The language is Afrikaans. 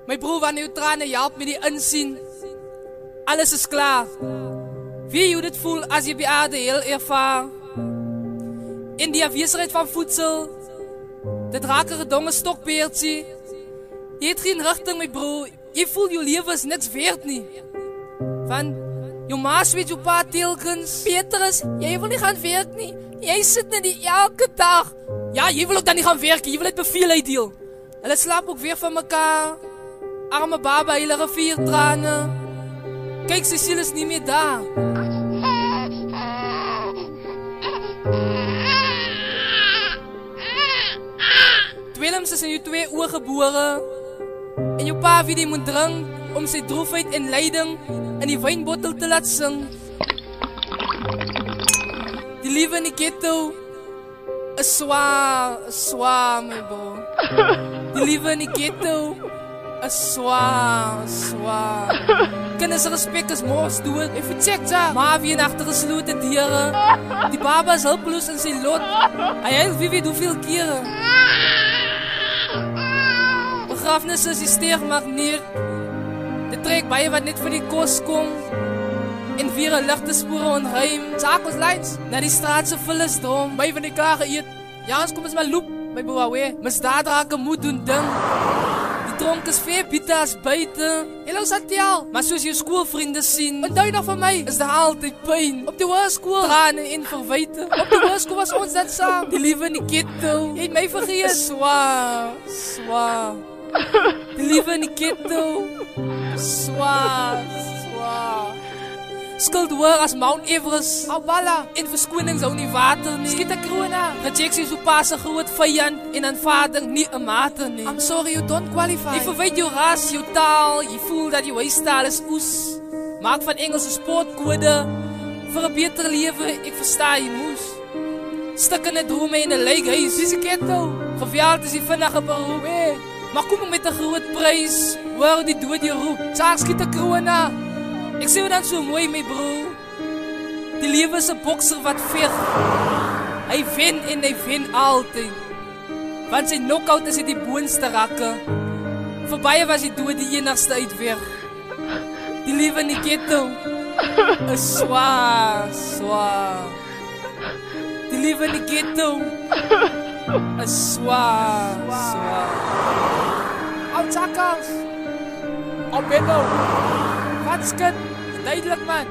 My broer, wanneer jou trane help met die insien, alles is klaar. Wie hoe dit voel as jy by aarde heel ervaar. In die afwesigheid van voedsel, dit raak 'n gedonge stokbeertjie. Jy het geen rigting, my broer. Jy voel jou lewe is niks werd nie. Want jou ma weet jou pa telkens, Petrus, jy wil nie gaan werk nie. Jy sit net die elke dag. Ja, jy wil ook dan nie gaan werk nie. Jy wil net beveel uitdeel. Hulle slaap ook weer van mekaar. Arme baba, hele riviertrane. Kyk, Cecile is nie meer daar. Tweelings is in jou 2 oë gebore. En jou pa wie die moet drink om sy droefheid en lyding in die wynbottel te laat sing. Die liewe in die ghetto is swaar, my bro. Die liewe in die ghetto is swaar. Kinders respek is mos dood. If you check daar, maar wie agter geslote deure. Die baba is hulpeloos in sy lot. Hy huil wie weet hoeveel kere. Begrafnis is die steegmagneet. Dit trek baie wat net vir die kos kom. En weer 'n ligte spore onruim. Saak ons lyns na die straat se vullis drom. My van die klaar geëet. Ja, ons kom ons maar loop. My boa we. Misdaad moet doen ding. Die tronk is veel bitter as buite. Hello Santiago. Maar soos jou skoolvriende sien, onthou nog van my, is daar altyd pyn. Op die hoërskool, trane en verwyte. Op die hoërskool was ons dat saam. Die liewe in die ghetto. Jy het my vergeet. Swaar. Die liewe in die ghetto. Swaar. Skuld hoor as Mount Everest. Albala. En verskoning sou nie water nie. Skiet 'n corona. Rejection is op pas 'n groot vyand en aanvaarding nie 'n mate nie. I'm sorry you don't qualify. Jy verwyd jou ras, jou taal. Jy voel dat jou huistaal is oes. Maak van Engelse sportkode vir 'n beter lewe. Ek verstaan jy moes. Stukkende drome in 'n lijkhuis. Dis 'n ghetto. Gevaarlik is die vinnige beroep. Maar kom met 'n groot prys. Hoor die dood jou roep. Saak skiet 'n corona. Ek sê dan so mooi, my broer. Die lewe is 'n bokser wat veg. Hy wen en hy wen altyd. Want sy knockout is die boonste rakke. Vir baie was die dood die enigste uitweg. Die lewe in die ghetto is swaar. Die lewe in die ghetto is swaar. Al Chakas. Al Benno. Wat skit? Duidelik man.